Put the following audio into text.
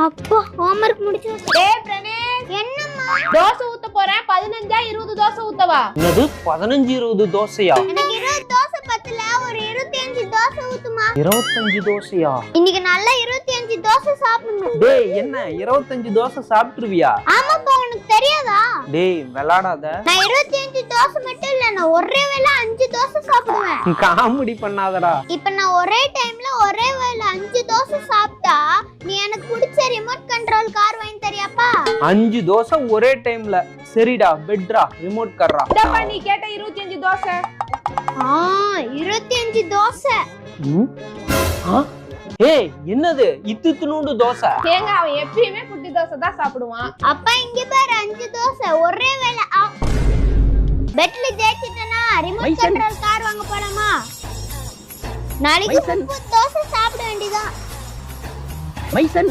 அப்பா ஹோம்வொர்க் முடிச்சு. டேய் பிரணேஷ், என்னம்மா? தோசை ஊத்த போறேன். 15 20 தோசை ஊத்தவா? என்னது 15 20 தோசையா? எனக்கு 20 தோசை பத்தல, ஒரு 25 தோசை ஊத்துமா. 25 தோசையா? இன்னைக்கு நல்லா 25 தோசை சாப்பிடணும். டேய் என்ன 25 தோசை சாப்பிட்டுருவியா? ஆமாப்பா, உனக்கு தெரியாதா? டேய் விளையாடாத. நான் 25 தோசை மட்டும் இல்ல, நான் ஒரே வேளை 5 தோசை சாப்பிடுவேன். காமெடி பண்ணாதடா. இப்ப நான் ஒரே டைம்ல ஒரே வேளை 5 தோசை சாப்பிட்டா நீ எனக்கு பிடிச்ச ரிமோட் கண்ட்ரோல் கார் வாங்கி தரியாப்பா? 5 தோசை ஒரே டைம்ல. சரிடா பெட்ரா ரிமோட் கார்ரா. இதப்பா நீ கேட்ட 25 தோசை. 25 தோசை. ஏய் என்னது இத்துணுண்டு தோசை? ஏங்க அவன் எப்பயுமே குட்டி தோசை தான் சாப்பிடுவான். அப்பா இங்க பாரு 5 தோசை ஒரே வேளை. பெட்ல ஜெயிச்சிட்டனா ரிமோட் கண்ட்ரோல் கார் வாங்க போலாமா? நாளைக்கு 30 தோசை சாப்பிட வேண்டியதான். மைசன்